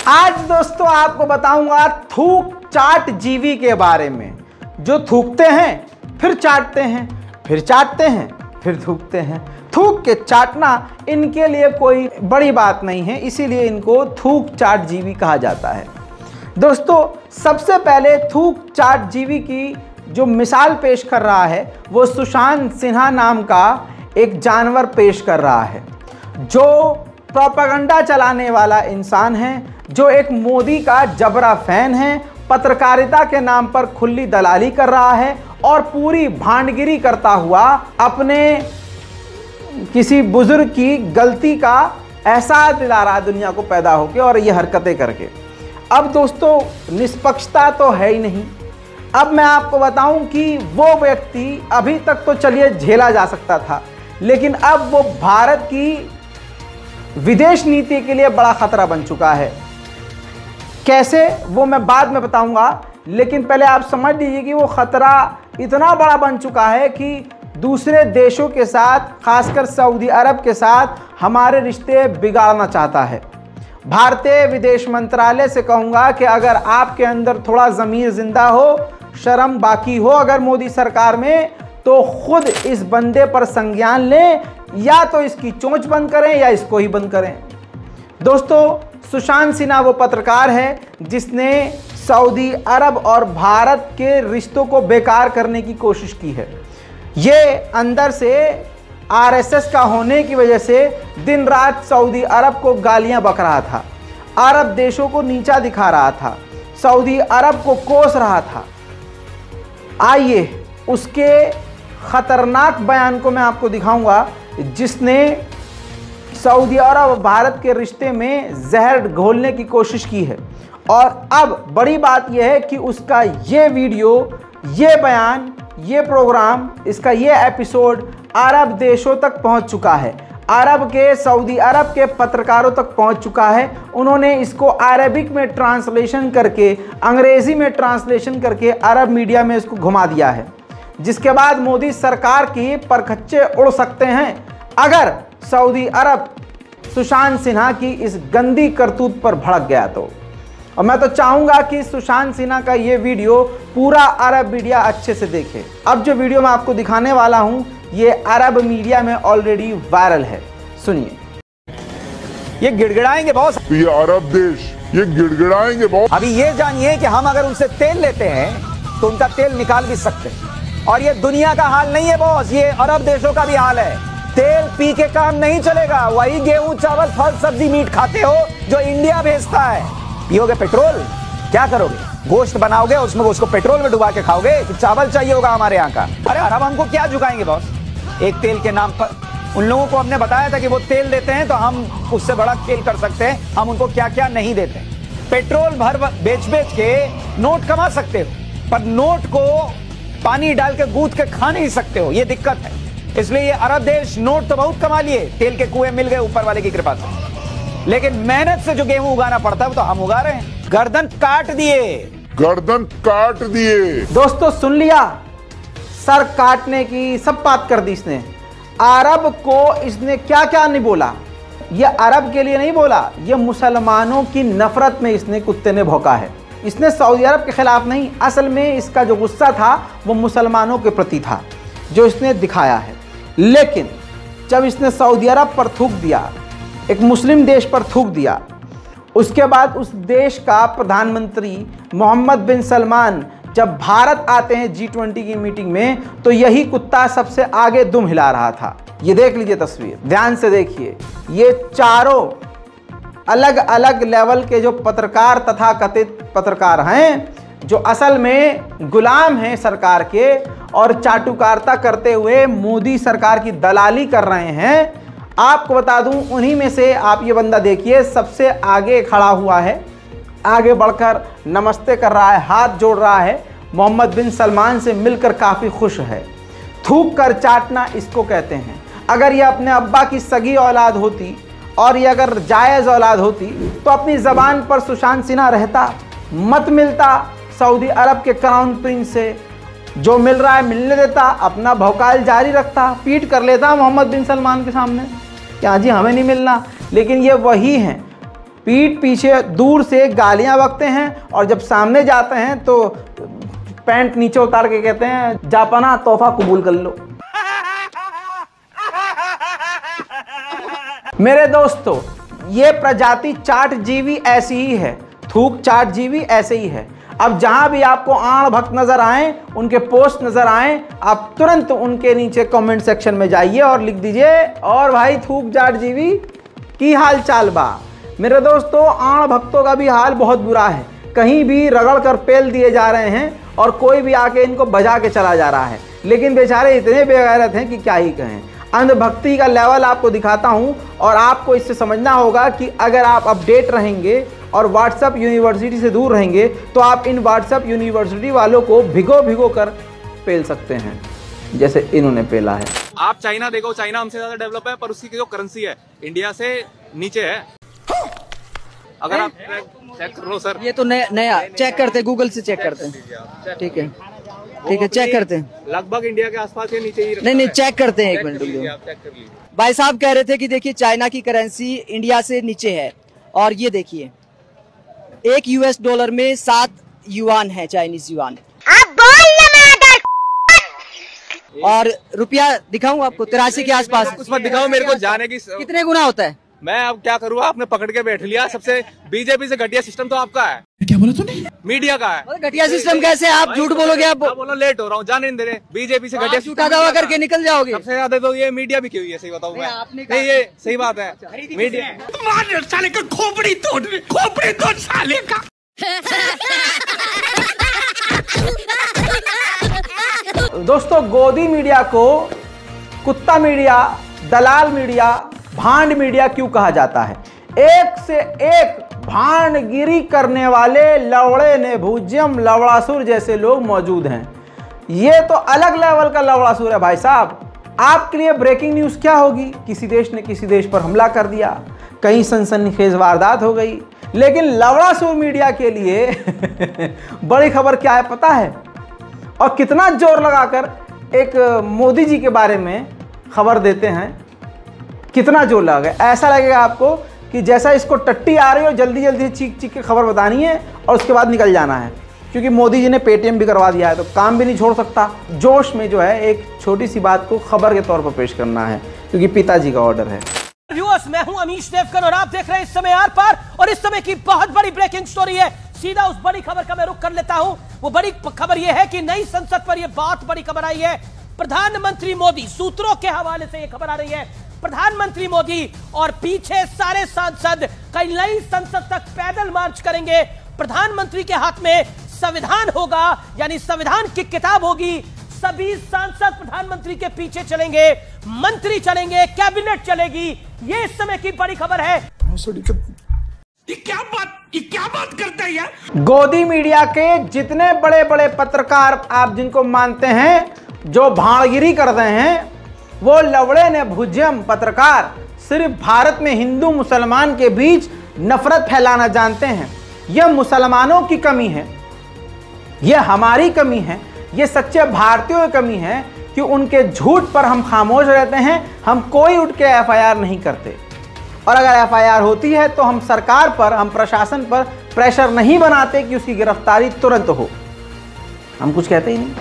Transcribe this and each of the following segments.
आज दोस्तों आपको बताऊंगा थूक चाट जीवी के बारे में, जो थूकते हैं फिर चाटते हैं, फिर चाटते हैं फिर थूकते हैं। थूक के चाटना इनके लिए कोई बड़ी बात नहीं है, इसीलिए इनको थूक चाट जीवी कहा जाता है। दोस्तों सबसे पहले थूक चाट जीवी की जो मिसाल पेश कर रहा है वो सुशांत सिन्हा नाम का एक जानवर पेश कर रहा है, जो प्रोपेगेंडा चलाने वाला इंसान है, जो एक मोदी का जबरा फैन है, पत्रकारिता के नाम पर खुली दलाली कर रहा है और पूरी भांडगिरी करता हुआ अपने किसी बुजुर्ग की गलती का एहसास दिला रहा है दुनिया को पैदा होकर और ये हरकतें करके। अब दोस्तों निष्पक्षता तो है ही नहीं। अब मैं आपको बताऊं कि वो व्यक्ति अभी तक तो चलिए झेला जा सकता था, लेकिन अब वो भारत की विदेश नीति के लिए बड़ा खतरा बन चुका है। कैसे वो मैं बाद में बताऊंगा, लेकिन पहले आप समझ लीजिए कि वो खतरा इतना बड़ा बन चुका है कि दूसरे देशों के साथ, खासकर सऊदी अरब के साथ हमारे रिश्ते बिगाड़ना चाहता है। भारतीय विदेश मंत्रालय से कहूंगा कि अगर आपके अंदर थोड़ा ज़मीर जिंदा हो, शर्म बाकी हो अगर मोदी सरकार में, तो खुद इस बंदे पर संज्ञान लें, या तो इसकी चोंच बंद करें या इसको ही बंद करें। दोस्तों सुशांत सिन्हा वो पत्रकार है जिसने सऊदी अरब और भारत के रिश्तों को बेकार करने की कोशिश की है। ये अंदर से आरएसएस का होने की वजह से दिन रात सऊदी अरब को गालियां बक रहा था, अरब देशों को नीचा दिखा रहा था, सऊदी अरब को कोस रहा था। आइए उसके खतरनाक बयान को मैं आपको दिखाऊंगा, जिसने सऊदी अरब और भारत के रिश्ते में जहर घोलने की कोशिश की है। और अब बड़ी बात यह है कि उसका ये वीडियो, ये बयान, ये प्रोग्राम, इसका ये एपिसोड अरब देशों तक पहुंच चुका है, अरब के, सऊदी अरब के पत्रकारों तक पहुंच चुका है। उन्होंने इसको अरबिक में ट्रांसलेशन करके, अंग्रेजी में ट्रांसलेशन करके अरब मीडिया में इसको घुमा दिया है, जिसके बाद मोदी सरकार की परखच्चे उड़ सकते हैं अगर सऊदी अरब सुशांत सिन्हा की इस गंदी करतूत पर भड़क गया तो। और मैं तो चाहूंगा कि सुशांत सिन्हा का ये वीडियो पूरा अरब मीडिया अच्छे से देखे। अब जो वीडियो मैं आपको दिखाने वाला हूं ये अरब मीडिया में ऑलरेडी वायरल है, सुनिए। ये गिड़गिड़ाएंगे बॉस, ये अरब देश ये गिड़गिड़ाएंगे बॉस। अभी ये जानिए कि हम अगर उनसे तेल लेते हैं तो उनका तेल निकाल भी सकते हैं। और ये दुनिया का हाल नहीं है बॉस, ये अरब देशों का भी हाल है। तेल पी के काम नहीं चलेगा, वही गेहूं चावल फल सब्जी मीट खाते हो जो इंडिया भेजता है। पियोगे पेट्रोल, क्या करोगे? गोश्त बनाओगे, उसमें उसको पेट्रोल में डुबा के खाओगे कि चावल चाहिए होगा हमारे यहाँ का? अरे अरब हमको क्या झुकाएंगे बॉस, एक तेल के नाम पर। उन लोगों को हमने बताया था कि वो तेल देते हैं तो हम उससे बड़ा खेल कर सकते हैं, हम उनको क्या क्या नहीं देते। पेट्रोल भर बेच बेच के नोट कमा सकते हो, पर नोट को पानी डाल के गूंथ के खा नहीं सकते हो, ये दिक्कत है। इसलिए ये अरब देश नोट तो बहुत कमा लिए, तेल के कुएं मिल गए ऊपर वाले की कृपा से, लेकिन मेहनत से जो गेहूं उगाना पड़ता है वो तो हम उगा रहे हैं। गर्दन काट दिए, गर्दन काट दिए। दोस्तों सुन लिया, सर काटने की सब बात कर दी इसने। अरब को इसने क्या क्या नहीं बोला, ये अरब के लिए नहीं बोला, ये मुसलमानों की नफरत में इसने कुत्ते ने भौंका है। इसने सऊदी अरब के खिलाफ नहीं, असल में इसका जो गुस्सा था वो मुसलमानों के प्रति था जो इसने दिखाया है। लेकिन जब इसने सऊदी अरब पर थूक दिया, एक मुस्लिम देश पर थूक दिया, उसके बाद उस देश का प्रधानमंत्री मोहम्मद बिन सलमान जब भारत आते हैं G20 की मीटिंग में, तो यही कुत्ता सबसे आगे दुम हिला रहा था। ये देख लीजिए तस्वीर, ध्यान से देखिए। ये चारों अलग अलग लेवल के जो पत्रकार, तथाकथित पत्रकार हैं, जो असल में गुलाम हैं सरकार के और चाटुकारिता करते हुए मोदी सरकार की दलाली कर रहे हैं। आपको बता दूं, उन्हीं में से आप ये बंदा देखिए, सबसे आगे खड़ा हुआ है, आगे बढ़कर नमस्ते कर रहा है, हाथ जोड़ रहा है, मोहम्मद बिन सलमान से मिलकर काफ़ी खुश है। थूक कर चाटना इसको कहते हैं। अगर ये अपने अब्बा की सगी औलाद होती और ये अगर जायज़ औलाद होती तो अपनी ज़बान पर सुशांत सिन्हा रहता, मत मिलता सऊदी अरब के क्राउन प्रिंस से, जो मिल रहा है मिलने देता, अपना भौकाल जारी रखता, पीट कर लेता मोहम्मद बिन सलमान के सामने कि हाँ जी हमें नहीं मिलना। लेकिन ये वही हैं पीठ पीछे दूर से गालियां बकते हैं और जब सामने जाते हैं तो पैंट नीचे उतार के कहते हैं जापाना तोहफा कबूल कर लो। मेरे दोस्तों, ये प्रजाति चाट जीवी ऐसी ही है, थूक चाट जीवी ऐसे ही है। अब जहां भी आपको आण भक्त नजर आए, उनके पोस्ट नजर आए, आप तुरंत उनके नीचे कमेंट सेक्शन में जाइए और लिख दीजिए और भाई थूक चाट जीवी की हाल चाल बा। मेरे दोस्तों, आण भक्तों का भी हाल बहुत बुरा है, कहीं भी रगड़ कर पेल दिए जा रहे हैं और कोई भी आके इनको बजा के चला जा रहा है, लेकिन बेचारे इतने बेगैरत हैं कि क्या ही कहें। अंधभक्ति का लेवल आपको दिखाता हूं और आपको इससे समझना होगा कि अगर आप अपडेट रहेंगे और व्हाट्सएप यूनिवर्सिटी से दूर रहेंगे तो आप इन व्हाट्सएप यूनिवर्सिटी वालों को भिगो भिगो कर पेल सकते हैं, जैसे इन्होंने पेला है। आप चाइना देखो, चाइना हमसे ज्यादा डेवलप है पर उसकी जो करेंसी है इंडिया से नीचे है। अगर आप चेक करो सर, ये तो नया चेक करते, गूगल से चेक करते हैं। ठीक है, ठीक है, चेक करते हैं। लगभग इंडिया के आसपास के नीचे ही। नहीं, चेक करते हैं, एक मिनट रुकिए। आप चेक कर लीजिए। भाई साहब कह रहे थे कि देखिए चाइना की करेंसी इंडिया से नीचे है और ये देखिए एक यूएस डॉलर में 7 युआन है, चाइनीज युआन। और रुपया दिखाऊं आपको 83 के आसपास। कुछ मत दिखाओ मेरे को, जाने की कितने गुना होता है? मैं अब क्या करूँ, आपने पकड़ के बैठ लिया। सबसे बीजेपी से घटिया सिस्टम तो आपका है। क्या बोला तूने? मीडिया का है। घटिया सिस्टम कैसे? आप झूठ बोलोगे। आप बोलो लेट हो रहा हूँ, जाने नहीं दे रहे। बीजेपी से घटिया झूठा दावा करके निकल जाओगे। सबसे ज्यादा तो ये मीडिया भी क्यों है, सही बताऊँ मैं। नहीं, ये सही बात है। मीडिया साले का खोपड़ी तोड़ साले का। दोस्तों, गोदी मीडिया को कुत्ता मीडिया, दलाल मीडिया, भांड मीडिया क्यों कहा जाता है? एक से एक भांडगिरी करने वाले लवड़े ने भूज्यम लवड़ासुर जैसे लोग मौजूद हैं। ये तो अलग लेवल का लवड़ासुर है भाई साहब। आपके लिए ब्रेकिंग न्यूज़ क्या होगी? किसी देश ने किसी देश पर हमला कर दिया, कहीं सनसनीखेज वारदात हो गई, लेकिन लवड़ासुर मीडिया के लिए बड़ी खबर क्या है पता है? और कितना जोर लगाकर एक मोदी जी के बारे में खबर देते हैं, कितना जोर लगा। ऐसा लगेगा आपको कि जैसा इसको टट्टी आ रही हो, जल्दी जल्दी चीख चीख के खबर बतानी है और उसके बाद निकल जाना है, क्योंकि मोदी जी ने पेटीएम भी करवा दिया है तो काम भी नहीं छोड़ सकता। जोश में जो है एक छोटी सी बात को खबर के तौर पर पेश करना है, क्योंकि पिताजी का ऑर्डर है। व्यूअर्स, मैं हूं अमीश देवगन और आप देख रहे हैं इस समय आर पार, और इस समय की बहुत बड़ी ब्रेकिंग स्टोरी है। सीधा उस बड़ी खबर का मैं रुख कर लेता हूं। वो बड़ी खबर यह है कि नई संसद पर यह बहुत बड़ी खबर आई है। प्रधानमंत्री मोदी, सूत्रों के हवाले से यह खबर आ रही है, प्रधानमंत्री मोदी और पीछे सारे सांसद कई नई संसद तक पैदल मार्च करेंगे। प्रधानमंत्री के हाथ में संविधान होगा, यानी संविधान की किताब होगी। सभी सांसद प्रधानमंत्री के पीछे चलेंगे, मंत्री चलेंगे, कैबिनेट चलेगी। ये इस समय की बड़ी खबर है। ये क्या बात करते हैं यार? गोदी मीडिया के जितने बड़े बड़े पत्रकार आप जिनको मानते हैं, जो भाड़गिरी कर रहे हैं, वो लवड़े ने भुजम पत्रकार सिर्फ भारत में हिंदू मुसलमान के बीच नफरत फैलाना जानते हैं। यह मुसलमानों की कमी है, यह हमारी कमी है, ये सच्चे भारतीयों की कमी है कि उनके झूठ पर हम खामोश रहते हैं। हम कोई उठ के एफआईआर नहीं करते, और अगर एफआईआर होती है तो हम सरकार पर, हम प्रशासन पर प्रेशर नहीं बनाते कि उसकी गिरफ्तारी तुरंत हो। हम कुछ कहते ही नहीं।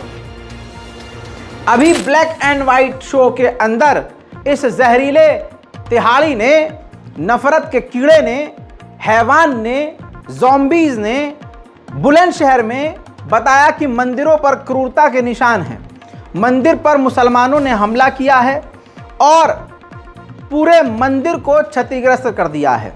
अभी ब्लैक एंड व्हाइट शो के अंदर इस जहरीले तिहाड़ी ने, नफरत के कीड़े ने, हैवान ने, ज़ॉम्बीज़ ने बुलंदशहर में बताया कि मंदिरों पर क्रूरता के निशान हैं। मंदिर पर मुसलमानों ने हमला किया है और पूरे मंदिर को क्षतिग्रस्त कर दिया है।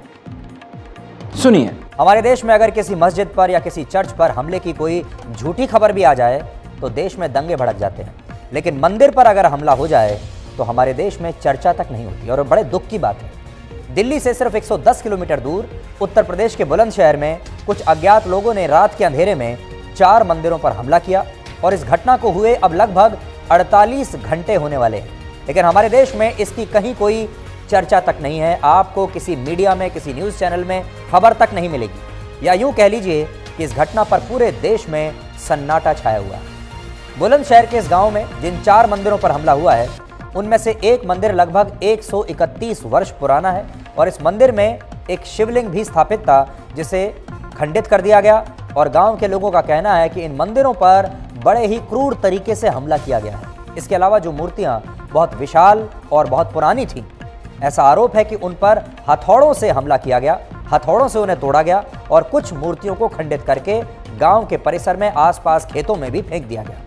सुनिए। हमारे देश में अगर किसी मस्जिद पर या किसी चर्च पर हमले की कोई झूठी खबर भी आ जाए तो देश में दंगे भड़क जाते हैं, लेकिन मंदिर पर अगर हमला हो जाए तो हमारे देश में चर्चा तक नहीं होती। और बड़े दुख की बात है, दिल्ली से सिर्फ 110 किलोमीटर दूर उत्तर प्रदेश के बुलंदशहर में कुछ अज्ञात लोगों ने रात के अंधेरे में 4 मंदिरों पर हमला किया और इस घटना को हुए अब लगभग 48 घंटे होने वाले हैं, लेकिन हमारे देश में इसकी कहीं कोई चर्चा तक नहीं है। आपको किसी मीडिया में, किसी न्यूज़ चैनल में खबर तक नहीं मिलेगी, या यूँ कह लीजिए कि इस घटना पर पूरे देश में सन्नाटा छाया हुआ है। बुलंदशहर के इस गांव में जिन 4 मंदिरों पर हमला हुआ है, उनमें से एक मंदिर लगभग 131 वर्ष पुराना है और इस मंदिर में एक शिवलिंग भी स्थापित था, जिसे खंडित कर दिया गया। और गांव के लोगों का कहना है कि इन मंदिरों पर बड़े ही क्रूर तरीके से हमला किया गया है। इसके अलावा जो मूर्तियां बहुत विशाल और बहुत पुरानी थीं, ऐसा आरोप है कि उन पर हथौड़ों से हमला किया गया, हथौड़ों से उन्हें तोड़ा गया और कुछ मूर्तियों को खंडित करके गांव के परिसर में आसपास खेतों में भी फेंक दिया गया।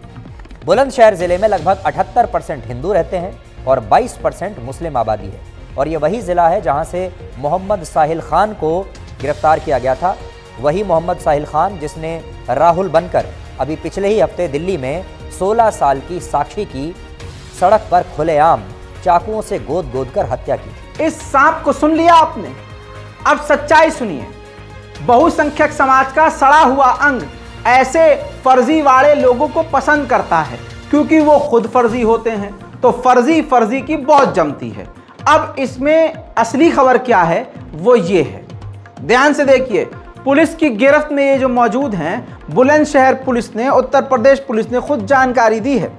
बुलंदशहर जिले में लगभग 78% हिंदू रहते हैं और 22% मुस्लिम आबादी है। और ये वही जिला है जहां से मोहम्मद साहिल खान को गिरफ्तार किया गया था। वही मोहम्मद साहिल खान जिसने राहुल बनकर अभी पिछले ही हफ्ते दिल्ली में 16 साल की साक्षी की सड़क पर खुलेआम चाकुओं से गोद गोद कर हत्या की थी। इस सांप को सुन लिया आपने, अब सच्चाई सुनिए। बहुसंख्यक समाज का सड़ा हुआ अंग ऐसे फर्जीवाड़े लोगों को पसंद करता है, क्योंकि वो खुद फर्जी होते हैं, तो फर्जी की बहुत जमती है। अब इसमें असली खबर क्या है वो ये है, ध्यान से देखिए। पुलिस की गिरफ्त में ये जो मौजूद हैं, बुलंदशहर पुलिस ने, उत्तर प्रदेश पुलिस ने खुद जानकारी दी है।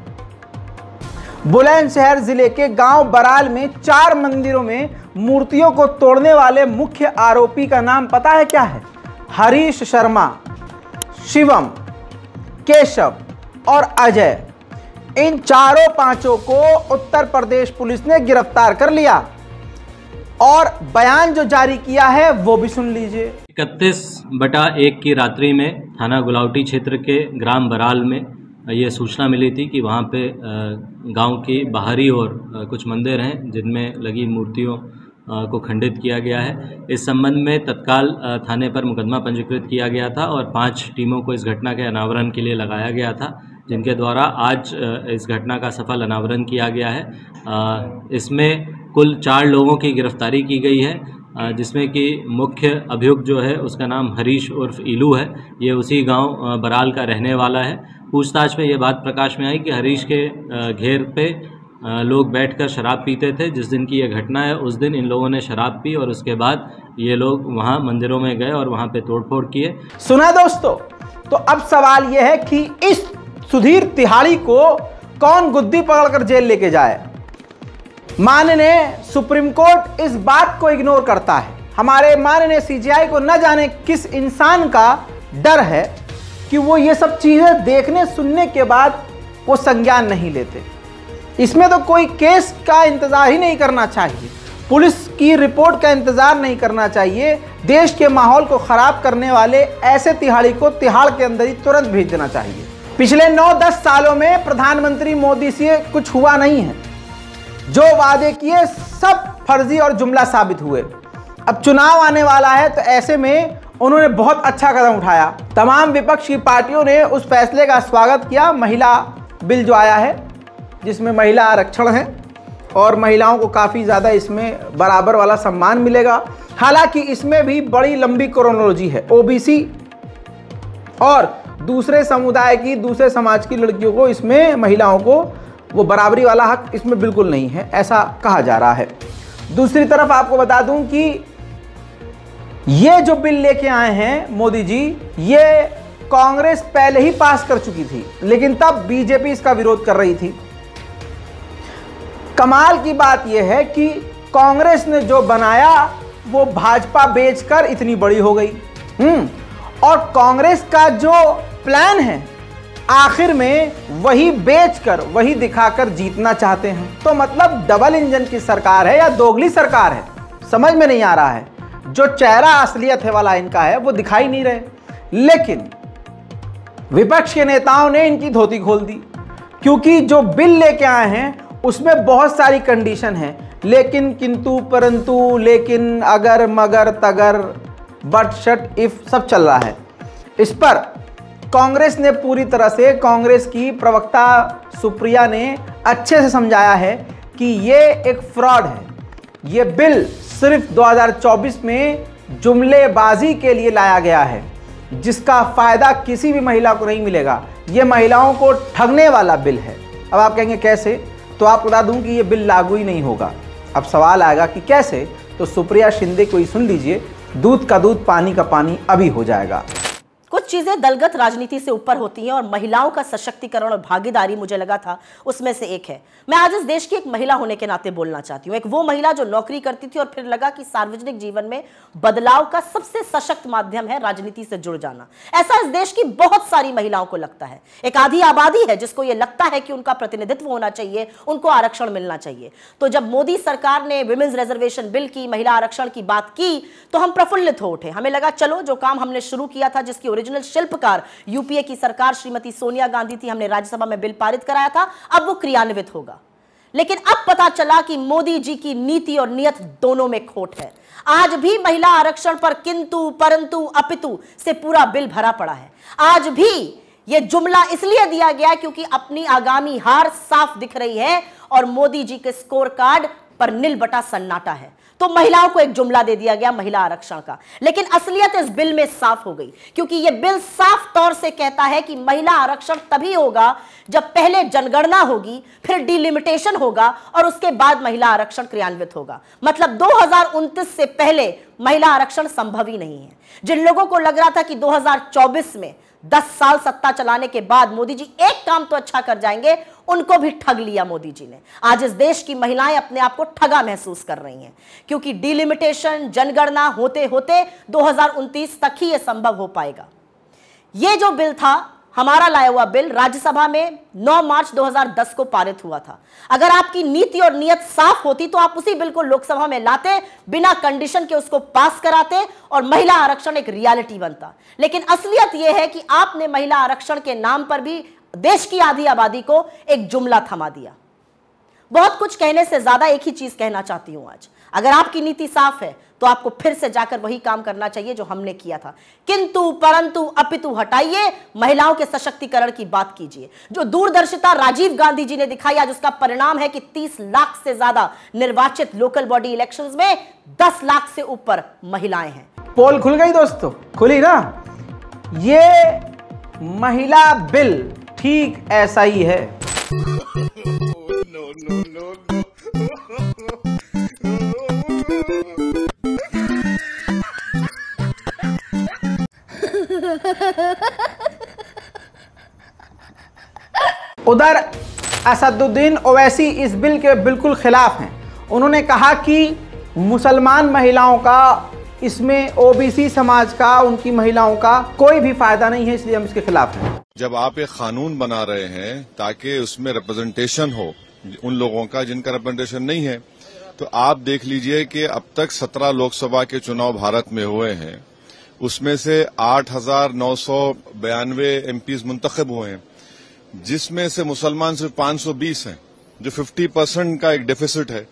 बुलंदशहर जिले के गांव बराल में 4 मंदिरों में मूर्तियों को तोड़ने वाले मुख्य आरोपी का नाम पता है क्या है? हरीश शर्मा, शिवम, केशव और अजय। इन चारों पांचों को उत्तर प्रदेश पुलिस ने गिरफ्तार कर लिया और बयान जो जारी किया है वो भी सुन लीजिए। 31/1 की रात्रि में थाना गुलावटी क्षेत्र के ग्राम बराल में ये सूचना मिली थी कि वहाँ पे गांव की बाहरी ओर कुछ मंदिर हैं जिनमें लगी मूर्तियों को खंडित किया गया है। इस संबंध में तत्काल थाने पर मुकदमा पंजीकृत किया गया था और 5 टीमों को इस घटना के अनावरण के लिए लगाया गया था, जिनके द्वारा आज इस घटना का सफल अनावरण किया गया है। इसमें कुल 4 लोगों की गिरफ्तारी की गई है, जिसमें कि मुख्य अभियुक्त जो है उसका नाम हरीश उर्फ इलू है। ये उसी गांव बराल का रहने वाला है। पूछताछ में ये बात प्रकाश में आई कि हरीश के घेर पे लोग बैठकर शराब पीते थे। जिस दिन की ये घटना है उस दिन इन लोगों ने शराब पी और उसके बाद ये लोग वहाँ मंदिरों में गए और वहाँ पे तोड़फोड़ किए। सुना दोस्तों, तो अब सवाल यह है कि इस सुधीर तिहाड़ी को कौन गुद्दी पकड़कर जेल लेके जाए। माननीय सुप्रीम कोर्ट इस बात को इग्नोर करता है। हमारे माननीय सीजीआई को न जाने किस इंसान का डर है कि वो ये सब चीजें देखने सुनने के बाद वो संज्ञान नहीं लेते। इसमें तो कोई केस का इंतजार ही नहीं करना चाहिए, पुलिस की रिपोर्ट का इंतजार नहीं करना चाहिए। देश के माहौल को खराब करने वाले ऐसे तिहाड़ी को तिहाड़ के अंदर ही तुरंत भेज देना चाहिए। पिछले 9-10 सालों में प्रधानमंत्री मोदी से कुछ हुआ नहीं है। जो वादे किए सब फर्जी और जुमला साबित हुए। अब चुनाव आने वाला है तो ऐसे में उन्होंने बहुत अच्छा कदम उठाया। तमाम विपक्ष की पार्टियों ने उस फैसले का स्वागत किया। महिला बिल जो आया है जिसमें महिला आरक्षण है और महिलाओं को काफ़ी ज़्यादा इसमें बराबर वाला सम्मान मिलेगा। हालांकि इसमें भी बड़ी लंबी क्रोनोलॉजी है। ओबीसी और दूसरे समुदाय की, दूसरे समाज की लड़कियों को, इसमें महिलाओं को वो बराबरी वाला हक इसमें बिल्कुल नहीं है, ऐसा कहा जा रहा है। दूसरी तरफ आपको बता दूं कि ये जो बिल लेके आए हैं मोदी जी, ये कांग्रेस पहले ही पास कर चुकी थी, लेकिन तब बीजेपी इसका विरोध कर रही थी। कमाल की बात यह है कि कांग्रेस ने जो बनाया वो भाजपा बेचकर इतनी बड़ी हो गई। और कांग्रेस का जो प्लान है आखिर में वही बेचकर, वही दिखाकर जीतना चाहते हैं। तो मतलब डबल इंजन की सरकार है या दोगली सरकार है, समझ में नहीं आ रहा है। जो चेहरा असलियत है वाला इनका है वो दिखाई नहीं रहे। लेकिन विपक्ष के नेताओं ने इनकी धोती खोल दी, क्योंकि जो बिल लेके आए हैं उसमें बहुत सारी कंडीशन है, लेकिन, किंतु, परंतु, लेकिन, अगर, मगर, तगर, बट, शट, इफ सब चल रहा है। इस पर कांग्रेस ने पूरी तरह से, कांग्रेस की प्रवक्ता सुप्रिया ने अच्छे से समझाया है कि ये एक फ्रॉड है। ये बिल सिर्फ 2024 में जुमलेबाजी के लिए लाया गया है, जिसका फायदा किसी भी महिला को नहीं मिलेगा। ये महिलाओं को ठगने वाला बिल है। अब आप कहेंगे कैसे, तो आपको बता दूं कि ये बिल लागू ही नहीं होगा। अब सवाल आएगा कि कैसे, तो सुप्रिया शिंदे को ही सुन लीजिए। दूध का दूध, पानी का पानी अभी हो जाएगा। कुछ चीजें दलगत राजनीति से ऊपर होती हैं और महिलाओं का सशक्तिकरण और भागीदारी मुझे लगा था उसमें से एक है। मैं आज इस देश की एक महिला होने के नाते बोलना चाहती हूं। एक वो महिला जो नौकरी करती थी और फिर लगा कि सार्वजनिक जीवन में बदलाव का सबसे सशक्त माध्यम है राजनीति से जुड़ जाना। ऐसा इस देश की बहुत सारी महिलाओं को लगता है। एक आधी आबादी है जिसको यह लगता है कि उनका प्रतिनिधित्व होना चाहिए, उनको आरक्षण मिलना चाहिए। तो जब मोदी सरकार ने विमेंस रिजर्वेशन बिल की, महिला आरक्षण की बात की, तो हम प्रफुल्लित हो उठे। हमें लगा चलो जो काम हमने शुरू किया था, जिसकी ओरिजिनल शिल्पकार यूपीए की सरकार श्रीमती सोनिया गांधी थी, हमने राज्यसभा में बिल पारित कराया था, अब वो क्रियान्वित होगा। लेकिन अब पता चला कि मोदी जी की नीति और नियत दोनों में खोट है। आज भी महिला आरक्षण पर किंतु परंतु अपितु से पूरा बिल भरा पड़ा है। आज भी यह जुमला इसलिए दिया गया क्योंकि अपनी आगामी हार साफ दिख रही है और मोदी जी के स्कोर कार्ड पर नील बटा सन्नाटा है। तो महिलाओं को एक जुमला दे दिया गया महिला आरक्षण का। लेकिन असलियत इस बिल में साफ हो गई, क्योंकि यह बिल साफ तौर से कहता है कि महिला आरक्षण तभी होगा जब पहले जनगणना होगी, फिर डिलिमिटेशन होगा और उसके बाद महिला आरक्षण क्रियान्वित होगा। मतलब 2029 से पहले महिला आरक्षण संभव ही नहीं है। जिन लोगों को लग रहा था कि 2024 में 10 साल सत्ता चलाने के बाद मोदी जी एक काम तो अच्छा कर जाएंगे, उनको भी ठग लिया मोदी जी ने। आज इस देश की महिलाएं अपने आप को ठगा महसूस कर रही हैं, क्योंकि डिलिमिटेशन, जनगणना होते होते 2029 तक ही यह संभव हो पाएगा। यह जो बिल था, हमारा लाया हुआ बिल, राज्यसभा में 9 मार्च 2010 को पारित हुआ था। अगर आपकी नीति और नियत साफ होती तो आप उसी बिल को लोकसभा में लाते, बिना कंडीशन के उसको पास कराते और महिला आरक्षण एक रियलिटी बनता। लेकिन असलियत यह है कि आपने महिला आरक्षण के नाम पर भी देश की आधी आबादी को एक जुमला थमा दिया। बहुत कुछ कहने से ज्यादा एक ही चीज कहना चाहती हूं आज। अगर आपकी नीति साफ है तो आपको फिर से जाकर वही काम करना चाहिए जो हमने किया था। किंतु परंतु अपितु हटाइए, महिलाओं के सशक्तिकरण की बात कीजिए। जो दूरदर्शिता राजीव गांधी जी ने दिखाई, आज उसका परिणाम है कि 30 लाख से ज्यादा निर्वाचित लोकल बॉडी इलेक्शंस में 10 लाख से ऊपर महिलाएं हैं। पोल खुल गई दोस्तों, खुली ना। ये महिला बिल ठीक ऐसा ही है। उधर असदुद्दीन ओवैसी इस बिल के बिल्कुल खिलाफ हैं। उन्होंने कहा कि मुसलमान महिलाओं का, इसमें ओबीसी समाज का, उनकी महिलाओं का कोई भी फायदा नहीं है, इसलिए हम इसके खिलाफ हैं। जब आप एक कानून बना रहे हैं ताकि उसमें रिप्रेजेंटेशन हो उन लोगों का जिनका रिप्रेजेंटेशन नहीं है, तो आप देख लीजिए कि अब तक 17 लोकसभा के चुनाव भारत में हुए हैं, उसमें से 8,992 एमपीज मुंतखब हुए हैं, जिसमें से मुसलमान सिर्फ 520 हैं, जो 50% का एक डेफिसिट है।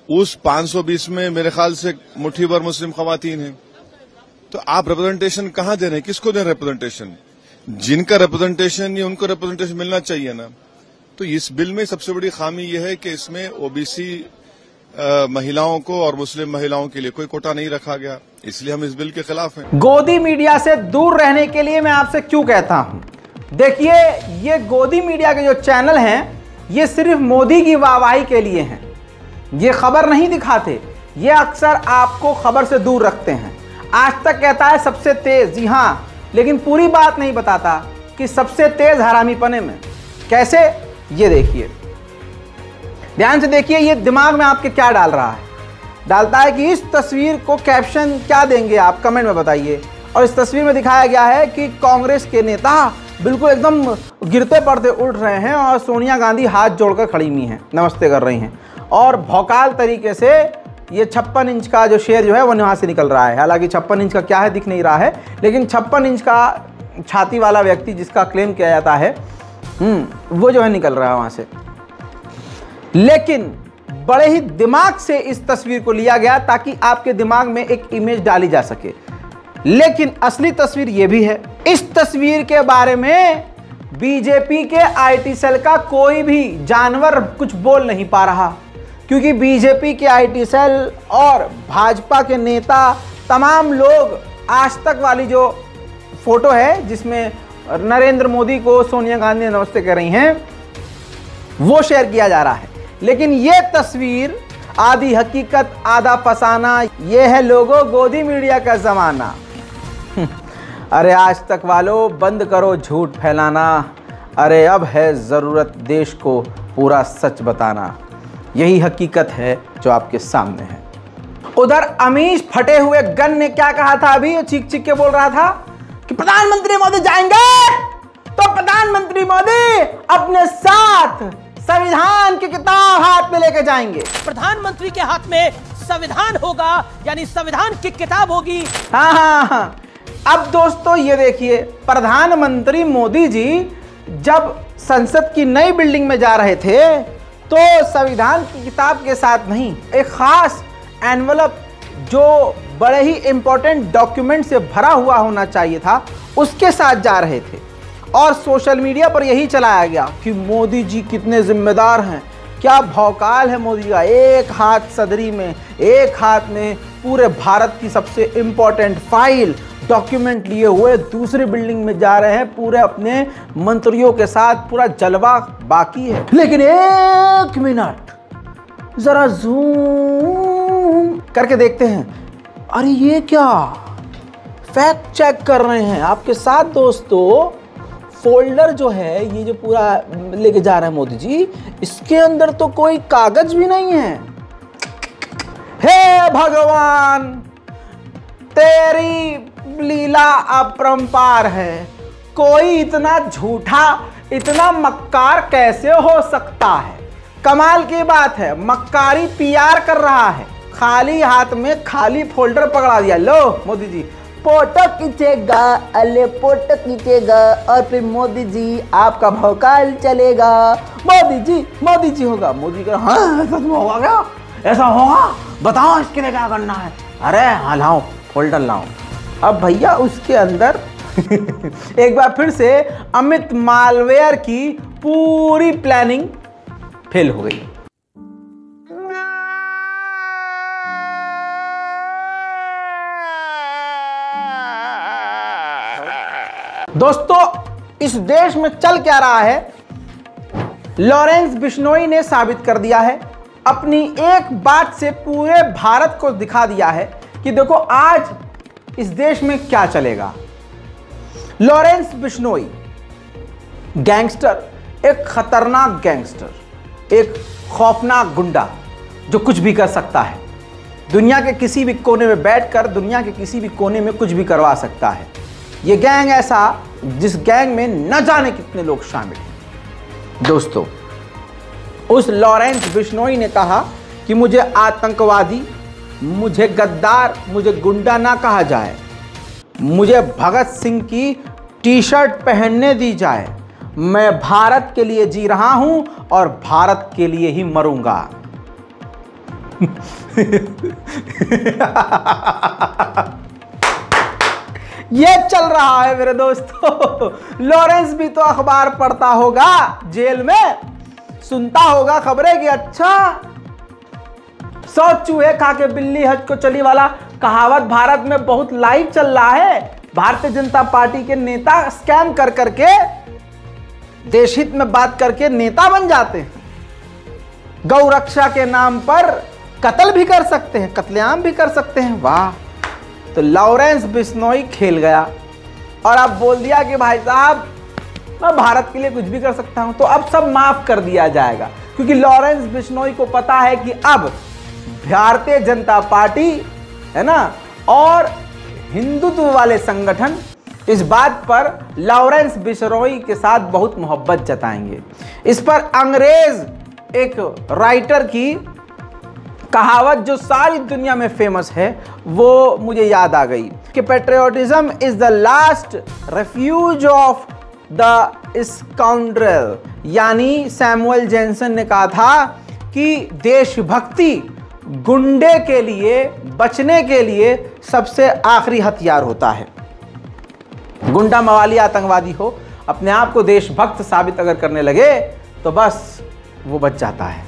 उस 520 में मेरे ख्याल से मुट्ठी भर मुस्लिम खवातीन हैं। तो आप रिप्रेजेंटेशन कहां दे रहे हैं, किसको दे रहे हैं रिप्रेजेंटेशन? जिनका रिप्रेजेंटेशन नहीं, उनको रिप्रेजेंटेशन मिलना चाहिए ना। तो इस बिल में सबसे बड़ी खामी यह है कि इसमें ओबीसी महिलाओं को और मुस्लिम महिलाओं के लिए कोई कोटा नहीं रखा गया, इसलिए हम इस बिल के खिलाफ हैं। गोदी मीडिया से दूर रहने के लिए मैं आपसे क्यों कहता हूं, देखिए ये गोदी मीडिया के जो चैनल हैं, ये सिर्फ मोदी की वाहवाही के लिए हैं। ये खबर नहीं दिखाते, ये अक्सर आपको खबर से दूर रखते हैं। आज तक कहता है सबसे तेज, जी हाँ, लेकिन पूरी बात नहीं बताता कि सबसे तेज हरामीपने में कैसे। ये देखिए, ध्यान से देखिए, ये दिमाग में आपके क्या डाल रहा है। डालता है कि इस तस्वीर को कैप्शन क्या देंगे आप, कमेंट में बताइए। और इस तस्वीर में दिखाया गया है कि कांग्रेस के नेता बिल्कुल एकदम गिरते पड़ते उठ रहे हैं और सोनिया गांधी हाथ जोड़कर खड़ी हुई हैं, नमस्ते कर रही हैं, और भौकाल तरीके से ये 56 इंच का जो शेर जो है वो वहाँ से निकल रहा है। हालांकि 56 इंच का क्या है दिख नहीं रहा है, लेकिन 56 इंच का छाती वाला व्यक्ति जिसका क्लेम किया जाता है, वो जो है निकल रहा है वहाँ से। लेकिन बड़े ही दिमाग से इस तस्वीर को लिया गया ताकि आपके दिमाग में एक इमेज डाली जा सके, लेकिन असली तस्वीर ये भी है। इस तस्वीर के बारे में बीजेपी के आईटी सेल का कोई भी जानवर कुछ बोल नहीं पा रहा, क्योंकि बीजेपी के आईटी सेल और भाजपा के नेता तमाम लोग आज तक वाली जो फोटो है जिसमें नरेंद्र मोदी को सोनिया गांधी नमस्ते कर रही हैं, वो शेयर किया जा रहा है। लेकिन ये तस्वीर आधी हकीकत आधा फसाना, ये है लोगों गोदी मीडिया का जमाना। अरे आज तक वालों, बंद करो झूठ फैलाना। अरे अब है ज़रूरत देश को पूरा सच बताना। यही हकीकत है जो आपके सामने है। उधर अमीश फटे हुए गन ने क्या कहा था? अभी चीख चीख के बोल रहा था कि प्रधानमंत्री मोदी जाएंगे तो प्रधानमंत्री मोदी अपने साथ संविधान की किताब हाथ में लेके जाएंगे। प्रधानमंत्री के हाथ में संविधान होगा, यानी संविधान की किताब होगी। हाँ। अब दोस्तों ये देखिए, प्रधानमंत्री मोदी जी जब संसद की नई बिल्डिंग में जा रहे थे तो संविधान की किताब के साथ नहीं, एक खास एनवलप जो बड़े ही इंपॉर्टेंट डॉक्यूमेंट से भरा हुआ होना चाहिए था, उसके साथ जा रहे थे। और सोशल मीडिया पर यही चलाया गया कि मोदी जी कितने जिम्मेदार हैं, क्या भौकाल है मोदी का। एक हाथ सदरी में, एक हाथ में पूरे भारत की सबसे इंपॉर्टेंट फाइल डॉक्यूमेंट लिए हुए दूसरी बिल्डिंग में जा रहे हैं, पूरे अपने मंत्रियों के साथ। पूरा जलवा बाकी है। लेकिन एक मिनट जरा जूम करके देखते हैं। अरे ये क्या, फैक्ट चेक कर रहे हैं आपके साथ दोस्तों। फोल्डर जो है, ये जो पूरा लेके जा रहे हैं मोदी जी, इसके अंदर तो कोई कागज भी नहीं है। हे भगवान, तेरी लीला अपरंपार है। कोई इतना झूठा, इतना मक्कार कैसे हो सकता है? कमाल की बात है, मक्कारी पीआर कर रहा है। खाली हाथ में खाली फोल्डर पकड़ा दिया। लो मोदी जी फोटो खींचेगा, अले फोटो खींचेगा और फिर मोदी जी आपका भौकाल चलेगा। मोदी जी होगा। मोदी का हाँ ऐसा तो होगा क्या? ऐसा होगा? बताओ इसके लिए क्या करना है। अरे हाँ लाओ, फोल्डर लाओ। अब भैया उसके अंदर एक बार फिर से अमित मालवेयर की पूरी प्लानिंग फेल हो गई। दोस्तों इस देश में चल क्या रहा है, लॉरेंस बिश्नोई ने साबित कर दिया है। अपनी एक बात से पूरे भारत को दिखा दिया है कि देखो आज इस देश में क्या चलेगा। लॉरेंस बिश्नोई गैंगस्टर, एक खतरनाक गैंगस्टर, एक खौफनाक गुंडा जो कुछ भी कर सकता है। दुनिया के किसी भी कोने में बैठकर दुनिया के किसी भी कोने में कुछ भी करवा सकता है। ये गैंग ऐसा जिस गैंग में न जाने कितने लोग शामिल हैं। दोस्तों उस लॉरेंस बिश्नोई ने कहा कि मुझे आतंकवादी, मुझे गद्दार, मुझे गुंडा ना कहा जाए, मुझे भगत सिंह की टी शर्ट पहनने दी जाए। मैं भारत के लिए जी रहा हूं और भारत के लिए ही मरूंगा। ये चल रहा है मेरे दोस्तों। लॉरेंस भी तो अखबार पढ़ता होगा, जेल में सुनता होगा खबरें कि अच्छा 100 चूहे खा के बिल्ली हज को चली वाला कहावत भारत में बहुत लाइव चल रहा है। भारतीय जनता पार्टी के नेता स्कैम कर करके देश हित में बात करके नेता बन जाते हैं। गौ रक्षा के नाम पर कत्ल भी कर सकते हैं, कत्लेआम भी कर सकते हैं। वाह, तो लॉरेंस बिश्नोई खेल गया और अब बोल दिया कि भाई साहब मैं भारत के लिए कुछ भी कर सकता हूं। तो अब सब माफ कर दिया जाएगा, क्योंकि लॉरेंस बिश्नोई को पता है कि अब भारतीय जनता पार्टी है ना और हिंदुत्व वाले संगठन इस बात पर लॉरेंस बिश्नोई के साथ बहुत मोहब्बत जताएंगे। इस पर अंग्रेज एक राइटर की कहावत जो सारी दुनिया में फेमस है वो मुझे याद आ गई कि patriotism is the last refuge of the scoundrel. यानी सैमुअल जैनसन ने कहा था कि देशभक्ति गुंडे के लिए बचने के लिए सबसे आखिरी हथियार होता है। गुंडा मवाली आतंकवादी हो, अपने आप को देशभक्त साबित अगर करने लगे तो बस वो बच जाता है।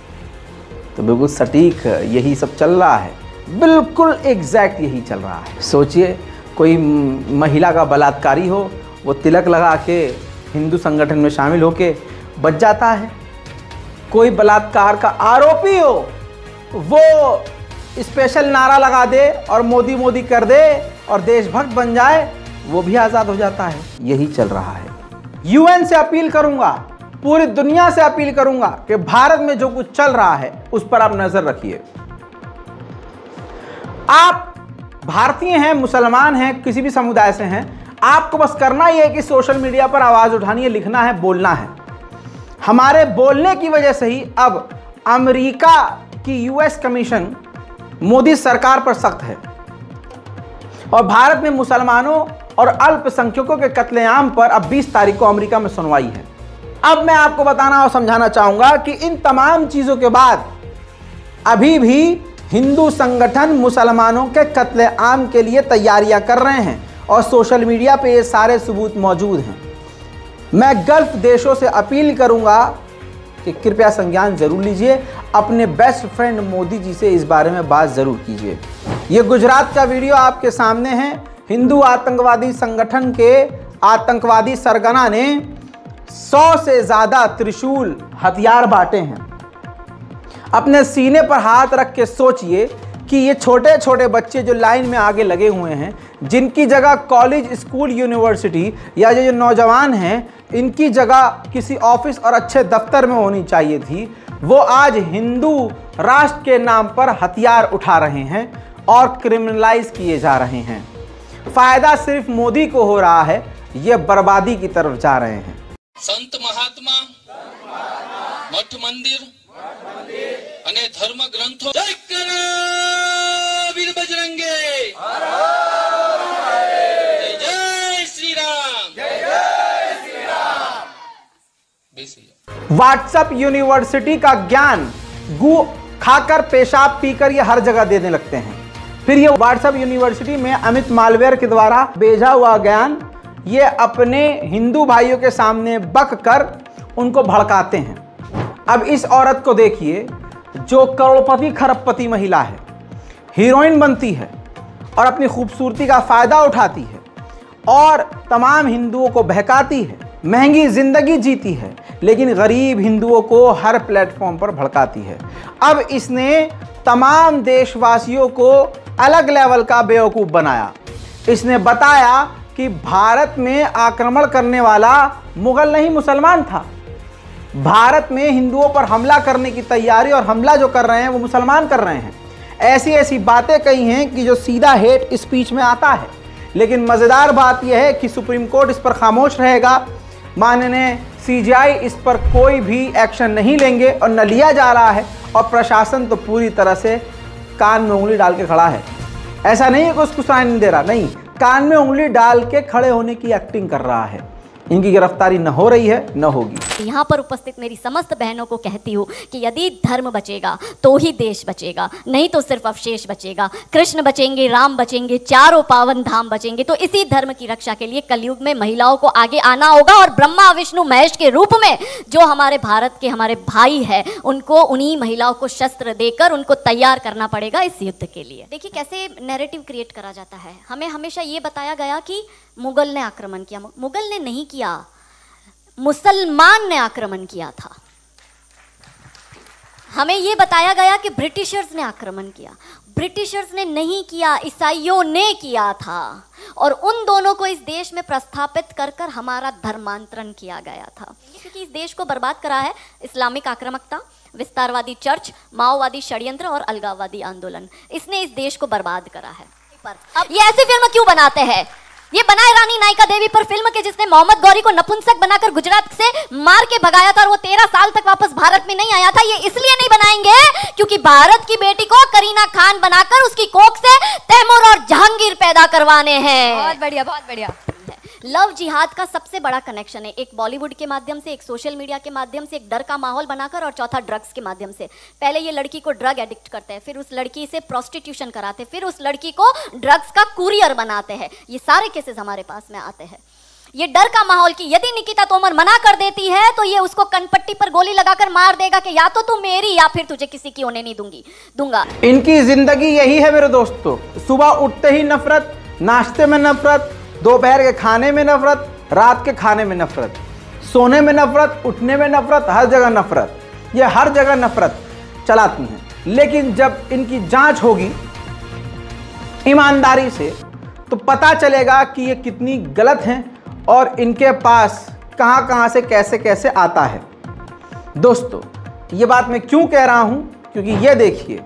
तो बिल्कुल सटीक यही सब चल रहा है, बिल्कुल एग्जैक्ट यही चल रहा है। सोचिए कोई महिला का बलात्कारी हो, वो तिलक लगा के हिंदू संगठन में शामिल होके बच जाता है। कोई बलात्कार का आरोपी हो, वो स्पेशल नारा लगा दे और मोदी मोदी कर दे और देशभक्त बन जाए, वो भी आज़ाद हो जाता है। यही चल रहा है। यूएन से अपील करूंगा, पूरी दुनिया से अपील करूंगा कि भारत में जो कुछ चल रहा है उस पर आप नजर रखिए। आप भारतीय हैं, मुसलमान हैं, किसी भी समुदाय से हैं, आपको बस करना ही है कि सोशल मीडिया पर आवाज उठानी है, लिखना है, बोलना है। हमारे बोलने की वजह से ही अब अमेरिका की यूएस कमीशन मोदी सरकार पर सख्त है और भारत में मुसलमानों और अल्पसंख्यकों के कत्लेआम पर अब 20 तारीख को अमेरिका में सुनवाई है। अब मैं आपको बताना और समझाना चाहूंगा कि इन तमाम चीजों के बाद अभी भी हिंदू संगठन मुसलमानों के कत्लेआम के लिए तैयारियां कर रहे हैं और सोशल मीडिया पे ये सारे सबूत मौजूद हैं। मैं गल्फ देशों से अपील करूंगा कि कृपया संज्ञान जरूर लीजिए, अपने बेस्ट फ्रेंड मोदी जी से इस बारे में बात जरूर कीजिए। ये गुजरात का वीडियो आपके सामने है। हिंदू आतंकवादी संगठन के आतंकवादी सरगना ने 100 से ज्यादा त्रिशूल हथियार बांटे हैं। अपने सीने पर हाथ रख के सोचिए कि ये छोटे छोटे बच्चे जो लाइन में आगे लगे हुए हैं, जिनकी जगह कॉलेज, स्कूल, यूनिवर्सिटी या जो नौजवान हैं, इनकी जगह किसी ऑफिस और अच्छे दफ्तर में होनी चाहिए थी, वो आज हिंदू राष्ट्र के नाम पर हथियार उठा रहे हैं और क्रिमिनलाइज किए जा रहे हैं। फायदा सिर्फ मोदी को हो रहा है, ये बर्बादी की तरफ जा रहे हैं। संत महात्मा, मठ मंदिर અને ધર્મ ગ્રંથો જય કરો વીર બજરંગે, જય શ્રી राम, जय श्री राम। व्हाट्सएप यूनिवर्सिटी का ज्ञान गू खाकर, पेशाब पीकर ये हर जगह देने लगते हैं। फिर ये व्हाट्सएप यूनिवर्सिटी में अमित मालवीय के द्वारा भेजा हुआ ज्ञान ये अपने हिंदू भाइयों के सामने बक कर उनको भड़काते हैं। अब इस औरत को देखिए जो करोड़पति खरबपति महिला है, हीरोइन बनती है और अपनी खूबसूरती का फायदा उठाती है और तमाम हिंदुओं को बहकाती है, महंगी जिंदगी जीती है, लेकिन गरीब हिंदुओं को हर प्लेटफॉर्म पर भड़काती है। अब इसने तमाम देशवासियों को अलग लेवल का बेवकूफ़ बनाया। इसने बताया कि भारत में आक्रमण करने वाला मुगल नहीं, मुसलमान था। भारत में हिंदुओं पर हमला करने की तैयारी और हमला जो कर रहे हैं वो मुसलमान कर रहे हैं। ऐसी ऐसी बातें कही हैं कि जो सीधा हेट स्पीच में आता है। लेकिन मज़ेदार बात यह है कि सुप्रीम कोर्ट इस पर खामोश रहेगा, माननीय सीजीआई इस पर कोई भी एक्शन नहीं लेंगे और न लिया जा रहा है, और प्रशासन तो पूरी तरह से कान में उंगली डाल के खड़ा है। ऐसा नहीं है कि उसको सुनाई नहीं दे रहा, नहीं, कान में उंगली डाल के खड़े होने की एक्टिंग कर रहा है। इनकी गिरफ्तारी न हो रही है, न होगी। यहाँ पर उपस्थित मेरी समस्त बहनों को कहती हूँ कि यदि धर्म बचेगा तो ही देश बचेगा, नहीं तो सिर्फ अवशेष बचेगा। कृष्ण बचेंगे, राम बचेंगे, चारों पावन धाम बचेंगे। तो इसी धर्म की रक्षा के लिए कलयुग में महिलाओं को आगे आना होगा और ब्रह्मा विष्णु महेश के रूप में जो हमारे भारत के हमारे भाई हैं, उनको उन्हीं महिलाओं को शस्त्र देकर उनको तैयार करना पड़ेगा इस युद्ध के लिए। देखिए कैसे नैरेटिव क्रिएट करा जाता है। हमें हमेशा ये बताया गया कि मुगल ने आक्रमण किया। मुगल ने नहीं किया, मुसलमान ने आक्रमण किया था। हमें यह बताया गया कि ब्रिटिशर्स ने आक्रमण किया। ब्रिटिशर्स ने नहीं किया, ईसाइयों ने किया था। और उन दोनों को इस देश में प्रस्थापित कर कर हमारा धर्मांतरण किया गया था, क्योंकि इस देश को बर्बाद करा है इस्लामिक आक्रामकता, विस्तारवादी चर्च, माओवादी षड्यंत्र और अलगाववादी आंदोलन। इसने इस देश को बर्बाद करा है। अब ये ऐसी फिल्म क्यों बनाते हैं? ये बनाए रानी नायिका देवी पर फिल्म के जिसने मोहम्मद गौरी को नपुंसक बनाकर गुजरात से मार के भगाया था और वो 13 साल तक वापस भारत में नहीं आया था। ये इसलिए नहीं बनाएंगे क्योंकि भारत की बेटी को करीना खान बनाकर उसकी कोख से तैमूर और जहांगीर पैदा करवाने हैं। बहुत बढ़िया, बहुत बढ़िया। लव जिहाद का सबसे बड़ा कनेक्शन है, एक बॉलीवुड के माध्यम से, एक सोशल मीडिया के माध्यम से, एक डर का माहौल बनाकर, और चौथा ड्रग्स के माध्यम से। पहले ये लड़की को ड्रग एडिक्ट करते हैं, फिर उस लड़की से प्रोस्टिट्यूशन कराते हैं, फिर उस लड़की को ड्रग्स का कुरियर बनाते हैं। ये सारे केसेस हमारे पास में आते हैं। ये डर का माहौल कि यदि निकिता तोमर मना कर देती है तो ये उसको कनपट्टी पर गोली लगाकर मार देगा कि या तो तू मेरी या फिर तुझे किसी की होने नहीं दूंगा। इनकी जिंदगी यही है मेरे दोस्तों। सुबह उठते ही नफरत, नाश्ते में नफरत, दोपहर के खाने में नफरत, रात के खाने में नफरत, सोने में नफरत, उठने में नफरत, हर जगह नफरत। ये हर जगह नफरत चलाती हैं। लेकिन जब इनकी जांच होगी ईमानदारी से, तो पता चलेगा कि ये कितनी गलत हैं और इनके पास कहां से कैसे कैसे आता है। दोस्तों, ये बात मैं क्यों कह रहा हूं, क्योंकि ये देखिए,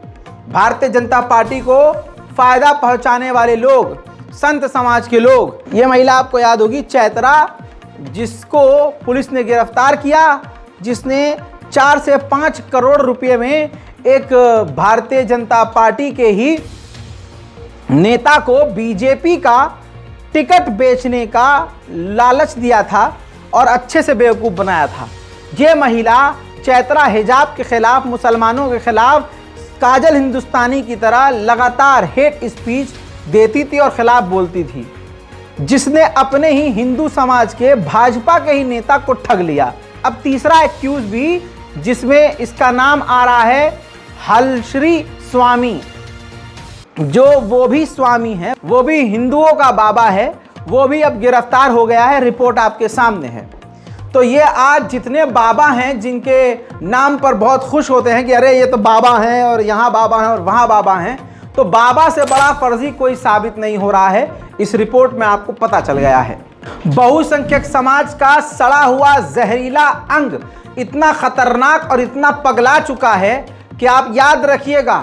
भारतीय जनता पार्टी को फायदा पहुंचाने वाले लोग, संत समाज के लोग, ये महिला आपको याद होगी चैत्रा, जिसको पुलिस ने गिरफ्तार किया, जिसने 4 से 5 करोड़ रुपए में एक भारतीय जनता पार्टी के ही नेता को बीजेपी का टिकट बेचने का लालच दिया था और अच्छे से बेवकूफ़ बनाया था। ये महिला चैत्रा हिजाब के खिलाफ, मुसलमानों के खिलाफ काजल हिंदुस्तानी की तरह लगातार हेट स्पीच देती थी और खिलाफ बोलती थी, जिसने अपने ही हिंदू समाज के भाजपा के ही नेता को ठग लिया। अब तीसरा एक्यूज भी, जिसमें इसका नाम आ रहा है हलश्री स्वामी, जो वो भी स्वामी है, वो भी हिंदुओं का बाबा है, वो भी अब गिरफ्तार हो गया है। रिपोर्ट आपके सामने है। तो ये आज जितने बाबा हैं, जिनके नाम पर बहुत खुश होते हैं कि अरे ये तो बाबा हैं और यहाँ बाबा हैं और वहाँ बाबा हैं, तो बाबा से बड़ा फर्जी कोई साबित नहीं हो रहा है। इस रिपोर्ट में आपको पता चल गया है। बहुसंख्यक समाज का सड़ा हुआ जहरीला अंग इतना खतरनाक और इतना पगला चुका है कि आप याद रखिएगा,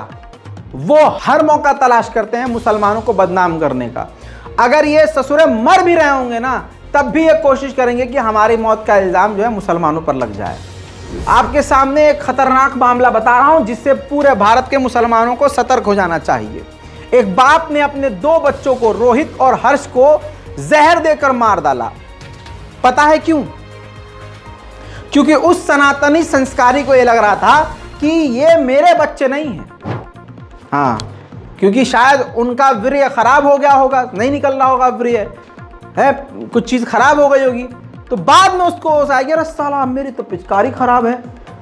वो हर मौका तलाश करते हैं मुसलमानों को बदनाम करने का। अगर ये ससुरे मर भी रहे होंगे ना, तब भी ये कोशिश करेंगे कि हमारी मौत का इल्जाम जो है मुसलमानों पर लग जाए। आपके सामने एक खतरनाक मामला बता रहा हूं, जिससे पूरे भारत के मुसलमानों को सतर्क हो जाना चाहिए। एक बाप ने अपने 2 बच्चों को, रोहित और हर्ष को, जहर देकर मार डाला। पता है क्यों? क्योंकि उस सनातनी संस्कारी को यह लग रहा था कि ये मेरे बच्चे नहीं हैं। हाँ, क्योंकि शायद उनका वीर्य खराब हो गया होगा, नहीं निकल रहा होगा वीर्य, है कुछ चीज खराब हो गई होगी। तो बाद में उसको होश आ गया, साला मेरी तो पिचकारी खराब है,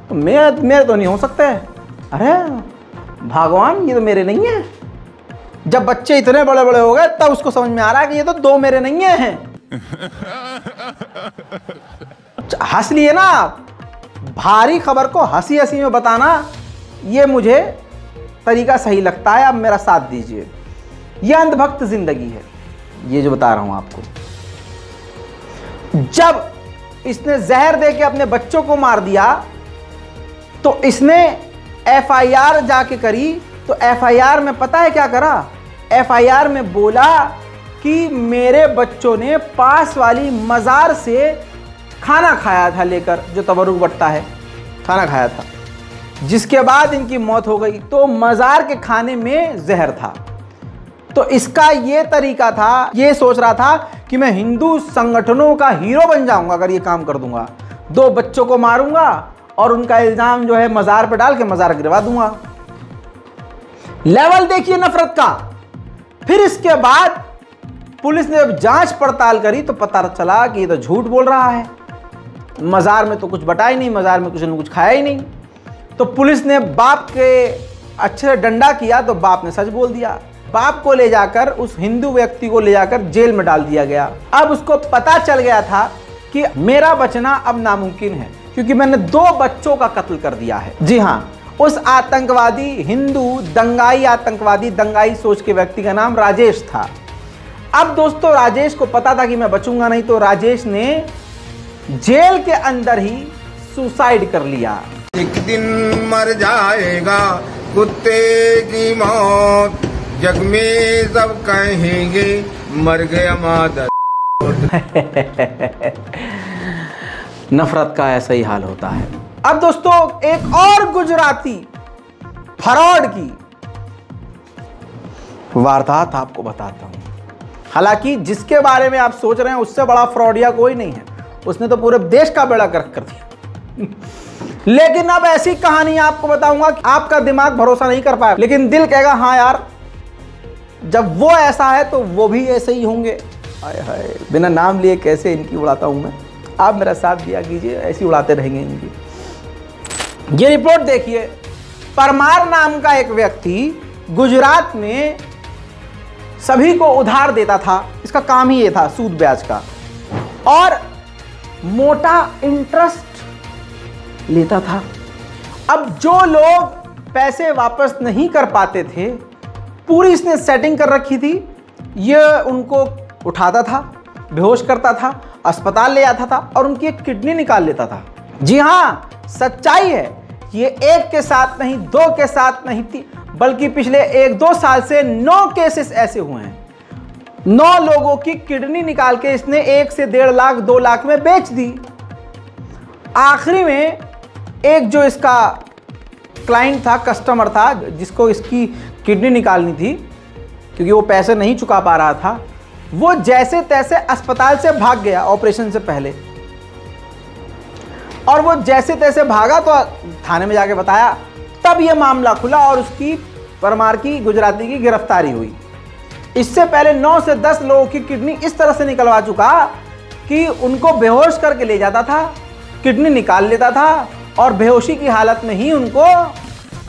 तो मेरे तो नहीं हो सकते। अरे भगवान, ये तो मेरे नहीं है। जब बच्चे इतने बड़े बड़े हो गए, तब उसको समझ में आ रहा है कि ये तो 2 मेरे नहीं हैं। हंस लिए ना आप। भारी खबर को हंसी हंसी में बताना, ये मुझे तरीका सही लगता है। आप मेरा साथ दीजिए। यह अंधभक्त जिंदगी है, ये जो बता रहा हूं आपको। जब इसने जहर देके अपने बच्चों को मार दिया, तो इसने एफआईआर जाके करी। तो एफआईआर में पता है क्या करा? एफआईआर में बोला कि मेरे बच्चों ने पास वाली मजार से खाना खाया था लेकर, जो तबरुक बंटता है, खाना खाया था, जिसके बाद इनकी मौत हो गई। तो मजार के खाने में जहर था। तो इसका ये तरीका था, ये सोच रहा था कि मैं हिंदू संगठनों का हीरो बन जाऊंगा अगर ये काम कर दूंगा। 2 बच्चों को मारूंगा और उनका इल्जाम जो है मजार पे डाल के मजार गिरवा दूंगा। लेवल देखिए नफरत का। फिर इसके बाद पुलिस ने जब जांच पड़ताल करी तो पता चला कि ये तो झूठ बोल रहा है, मजार में तो कुछ बटा ही नहीं, मजार में कुछ न कुछ खाया ही नहीं। तो पुलिस ने बाप के अच्छे से डंडा किया, तो बाप ने सच बोल दिया। बाप को ले जाकर, उस हिंदू व्यक्ति को ले जाकर जेल में डाल दिया गया। अब उसको पता चल गया था कि मेरा बचना अब नामुमकिन है, क्योंकि मैंने 2 बच्चों का कत्ल कर दिया है। जी हाँ, उस आतंकवादी, हिंदू दंगाई आतंकवादी, दंगाई सोच के व्यक्ति का नाम राजेश था। अब दोस्तों, राजेश को पता था कि मैं बचूंगा नहीं, तो राजेश ने जेल के अंदर ही सुसाइड कर लिया। एक दिन मर जाएगा कुत्ते की मौत, जग में सब कहेंगे मर गया मादर। नफरत का ऐसा ही हाल होता है। अब दोस्तों, एक और गुजराती फ्रॉड की वारदात आपको बताता हूं। हालांकि जिसके बारे में आप सोच रहे हैं उससे बड़ा फ्रॉडिया कोई नहीं है, उसने तो पूरे देश का बेड़ा गर्क कर दिया। लेकिन अब ऐसी कहानी आपको बताऊंगा कि आपका दिमाग भरोसा नहीं कर पाया, लेकिन दिल कहेगा हाँ यार, जब वो ऐसा है तो वो भी ऐसे ही होंगे। हाय हाय, बिना नाम लिए कैसे इनकी उड़ाता हूं मैं। आप मेरा साथ दिया कीजिए, ऐसे उड़ाते रहेंगे इनकी। ये रिपोर्ट देखिए। परमार नाम का एक व्यक्ति गुजरात में सभी को उधार देता था। इसका काम ही ये था, सूद ब्याज का, और मोटा इंटरेस्ट लेता था। अब जो लोग पैसे वापस नहीं कर पाते थे, पूरी इसने सेटिंग कर रखी थी ये उनको उठाता था, बेहोश करता था, अस्पताल ले जाता था और उनकी एक किडनी निकाल लेता था। जी हाँ, सच्चाई है। ये एक के साथ नहीं, 2 के साथ नहीं थी, बल्कि पिछले 1-2 साल से 9 केसेस ऐसे हुए हैं। 9 लोगों की किडनी निकाल के इसने 1 से 1.5 लाख 2 लाख में बेच दी। आखिरी में एक जो इसका क्लाइंट था, कस्टमर था, जिसको इसकी किडनी निकालनी थी, क्योंकि वो पैसे नहीं चुका पा रहा था, वो जैसे तैसे अस्पताल से भाग गया ऑपरेशन से पहले। और वो जैसे तैसे भागा तो थाने में जाके बताया, तब ये मामला खुला और उसकी परमार की गुजराती की गिरफ्तारी हुई। इससे पहले 9 से 10 लोगों की किडनी इस तरह से निकलवा चुका कि उनको बेहोश करके ले जाता था, किडनी निकाल लेता था और बेहोशी की हालत में ही उनको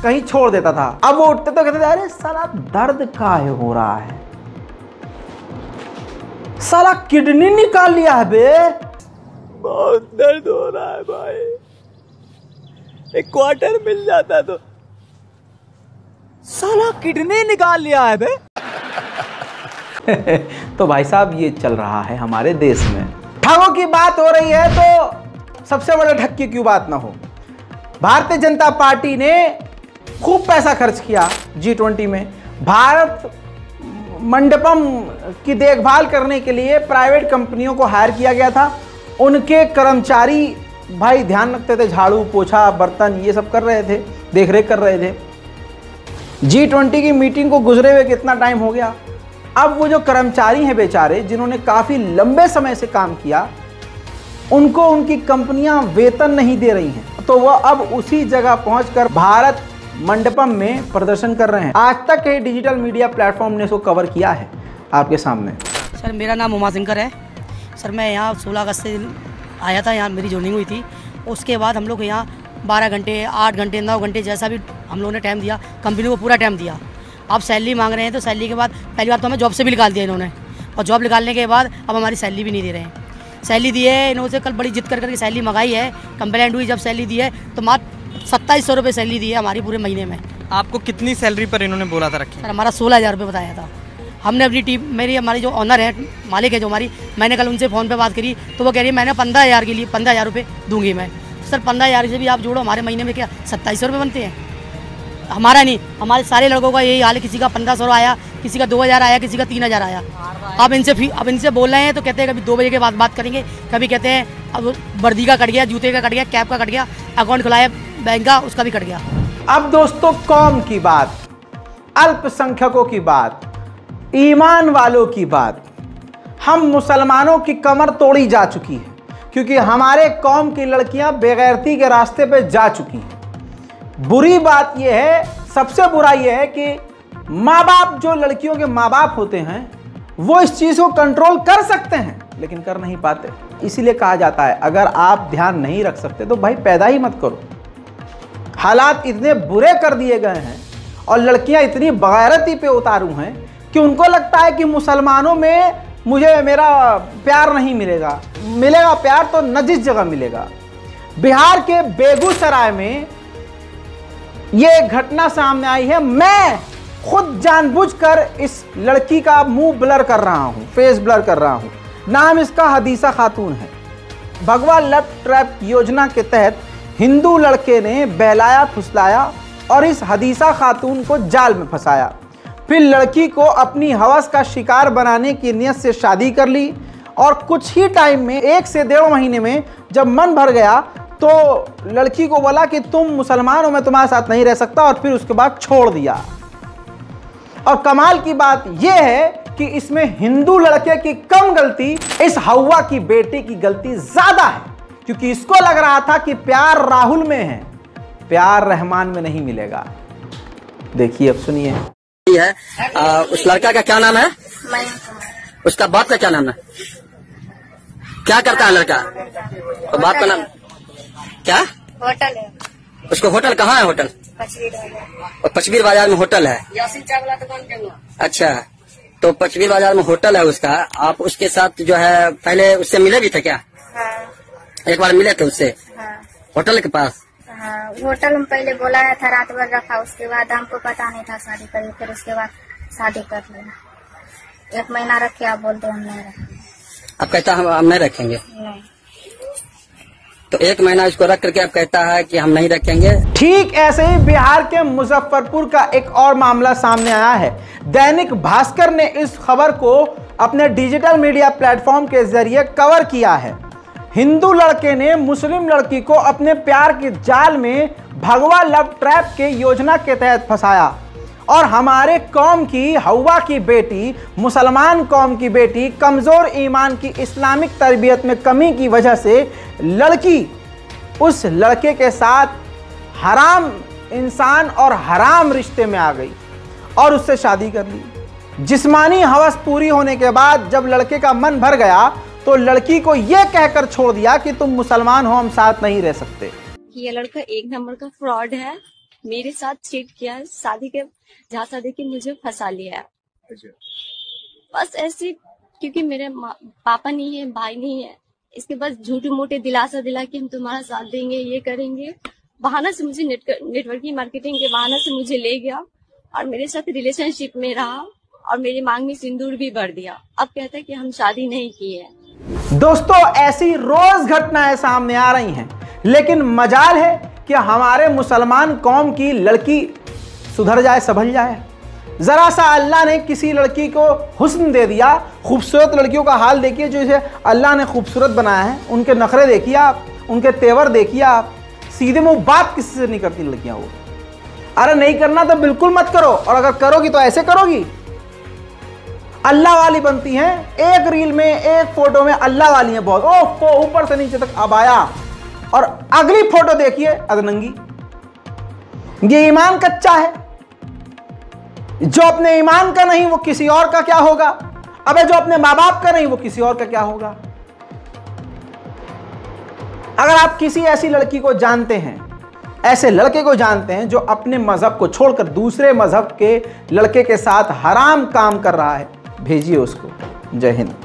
कहीं छोड़ देता था। अब वो उठते तो कहते थे, अरे साला दर्द काहे हो रहा है, साला किडनी निकाल लिया है बे, बहुत दर्द हो रहा है भाई, एक क्वार्टर मिल जाता तो। साला किडनी निकाल लिया है बे। तो भाई साहब, ये चल रहा है हमारे देश में। ठगों की बात हो रही है तो सबसे बड़े ठग की क्यों बात ना हो। भारतीय जनता पार्टी ने खूब पैसा खर्च किया G20 में। भारत मंडपम की देखभाल करने के लिए प्राइवेट कंपनियों को हायर किया गया था। उनके कर्मचारी भाई ध्यान रखते थे, झाड़ू पोछा बर्तन ये सब कर रहे थे, देख रेख कर रहे थे। G20 की मीटिंग को गुजरे हुए कितना टाइम हो गया। अब वो जो कर्मचारी हैं बेचारे, जिन्होंने काफ़ी लंबे समय से काम किया, उनको उनकी कंपनियां वेतन नहीं दे रही हैं, तो वह अब उसी जगह पहुंचकर भारत मंडपम में प्रदर्शन कर रहे हैं। आज तक के डिजिटल मीडिया प्लेटफॉर्म ने इसको कवर किया है आपके सामने। सर, मेरा नाम उमाशंकर है। सर, मैं यहाँ 16 अगस्त से आया था, यहाँ मेरी ज्वाइनिंग हुई थी। उसके बाद हम लोग यहाँ 12 घंटे 8 घंटे 9 घंटे जैसा भी हम लोगों ने टाइम दिया, कंपनी को पूरा टाइम दिया। अब सैलरी मांग रहे हैं, तो सैलरी के बाद पहली बार तो हमें जॉब से भी निकाल दिया इन्होंने, और जॉब निकालने के बाद अब हमारी सैलरी भी नहीं दे रहे हैं। सैलरी दी है इन्होंने, कल बड़ी जिद करके सैलरी मंगाई है, कंप्लेंट हुई, जब सैलरी दी है तो मात्र 2700 रुपये सैलरी दी है हमारी पूरे महीने में। आपको कितनी सैलरी पर इन्होंने बोला था रखी? सर, हमारा 16,000 रुपये बताया था। हमने अपनी टीम, हमारी जो ऑनर है, मालिक है जो हमारी, मैंने कल उनसे फ़ोन पे बात करी तो वो कह रही है मैंने 15,000 के लिए 15,000 रुपये दूंगी मैं। सर, 15,000 से भी आप जोड़ो, हमारे महीने में क्या 2700 रुपये बनते हैं? हमारा नहीं, हमारे सारे लड़कों का यही हाल है। किसी का 1500 आया, किसी का 2000 आया, किसी का 3000 आया। अब इनसे बोल रहे हैं तो कहते हैं कभी 2 बजे के बाद बात करेंगे, कभी कहते हैं अब वर्दी का कट गया, जूते का कट गया, कैप का कट गया, अकाउंट खुलाया बैंक का, उसका भी कट गया। अब दोस्तों, कौम की बात, अल्पसंख्यकों की बात, ईमान वालों की बात, हम मुसलमानों की कमर तोड़ी जा चुकी है, क्योंकि हमारे कौम की लड़कियां बेगैरती के रास्ते पे जा चुकी हैं। बुरी बात यह है, सबसे बुरा यह है कि माँ बाप, जो लड़कियों के माँ बाप होते हैं, वो इस चीज़ को कंट्रोल कर सकते हैं लेकिन कर नहीं पाते। इसीलिए कहा जाता है अगर आप ध्यान नहीं रख सकते तो भाई पैदा ही मत करो। हालात इतने बुरे कर दिए गए हैं और लड़कियां इतनी बगैरती पे उतारू हैं कि उनको लगता है कि मुसलमानों में मेरा प्यार नहीं मिलेगा। मिलेगा प्यार तो नजिस जगह मिलेगा। बिहार के बेगूसराय में ये घटना सामने आई है। मैं खुद जानबूझकर इस लड़की का मुंह ब्लर कर रहा हूं, फेस ब्लर कर रहा हूं। नाम इसका हदीसा खातून है। भगवा लव ट्रैप योजना के तहत हिंदू लड़के ने बहलाया फुसलाया और इस हदीसा खातून को जाल में फंसाया। फिर लड़की को अपनी हवस का शिकार बनाने की नीयत से शादी कर ली और कुछ ही टाइम में 1 से 1.5 महीने में जब मन भर गया तो लड़की को बोला कि तुम मुसलमान हो, मैं तुम्हारे साथ नहीं रह सकता, और फिर उसके बाद छोड़ दिया। और कमाल की बात यह है कि इसमें हिंदू लड़के की कम गलती, इस हवा की बेटी की गलती ज्यादा है, क्योंकि इसको लग रहा था कि प्यार राहुल में है, प्यार रहमान में नहीं मिलेगा। देखिए, अब सुनिए। उस लड़का का क्या नाम है? उसका बाप का क्या नाम है? क्या करता है लड़का? तो बाप का नाम क्या? होटल है। उसको होटल कहाँ है? होटल पचबीर बाजार में होटल है। यासीन चाय वाला दुकान के। अच्छा, तो पचबीर बाजार में होटल है उसका। आप उसके साथ जो है पहले उससे मिले भी थे क्या? हाँ। एक बार मिले थे उससे? हाँ। होटल के पास? हाँ, होटल में पहले बुलाया था, रात भर रखा, उसके बाद हमको पता नहीं था शादी करी, फिर उसके बाद शादी कर लिया। 1 महीना रखे, आप बोलते हम नहीं रखेंगे। अब कहता हम नहीं रखेंगे, नहीं। तो 1 महीना इसको रख करके अब कहता है कि हम नहीं रखेंगे। ठीक ऐसे ही बिहार के मुजफ्फरपुर का एक और मामला सामने आया है। दैनिक भास्कर ने इस खबर को अपने डिजिटल मीडिया प्लेटफॉर्म के जरिए कवर किया है। हिंदू लड़के ने मुस्लिम लड़की को अपने प्यार के जाल में भगवा लव ट्रैप के योजना के तहत फंसाया और हमारे कौम की हवा की बेटी, मुसलमान कौम की बेटी, कमज़ोर ईमान की इस्लामिक तरबियत में कमी की वजह से लड़की उस लड़के के साथ हराम इंसान और हराम रिश्ते में आ गई और उससे शादी कर ली। जिस्मानी हवस पूरी होने के बाद जब लड़के का मन भर गया तो लड़की को यह कहकर छोड़ दिया कि तुम मुसलमान हो, हम साथ नहीं रह सकते। ये लड़का 1 नंबर का फ्रॉड है, मेरे साथ चीट किया है, शादी के झांसा देके मुझे फंसा लिया है। बस ऐसे, क्योंकि मेरे पापा नहीं है, भाई नहीं है, इसके पास झूठे मोटे दिलासा दिला के हम तुम्हारा साथ देंगे, ये करेंगे, बहाना से मुझे नेटवर्किंग मार्केटिंग के बहाना से मुझे ले गया और मेरे साथ रिलेशनशिप में रहा और मेरी मांग में सिंदूर भी भर दिया। अब कहता है कि हम शादी नहीं की है। दोस्तों, ऐसी रोज घटनाएं सामने आ रही हैं, लेकिन मजाल है कि हमारे मुसलमान कौम की लड़की सुधर जाए, संभल जाए। जरा सा अल्लाह ने किसी लड़की को हुस्न दे दिया। खूबसूरत लड़कियों का हाल देखिए, जो इसे अल्लाह ने खूबसूरत बनाया है, उनके नखरे देखिए आप, उनके तेवर देखिए आप। सीधे मुंह बात किसी से नहीं करती लड़कियां वो। अरे नहीं करना तो बिल्कुल मत करो, और अगर करोगी तो ऐसे करोगी, अल्लाह वाली बनती हैं। एक रील में, एक फोटो में अल्लाह वाली हैं बहुत, ओह ऊपर से नीचे तक अबाया, और अगली फोटो देखिए अदनंगी। ये ईमान कच्चा है। जो अपने ईमान का नहीं वो किसी और का क्या होगा? अबे जो अपने माँ बाप का नहीं वो किसी और का क्या होगा? अगर आप किसी ऐसी लड़की को जानते हैं, ऐसे लड़के को जानते हैं जो अपने मजहब को छोड़कर दूसरे मजहब के लड़के के साथ हराम काम कर रहा है, भेजिए उसको। जय हिंद।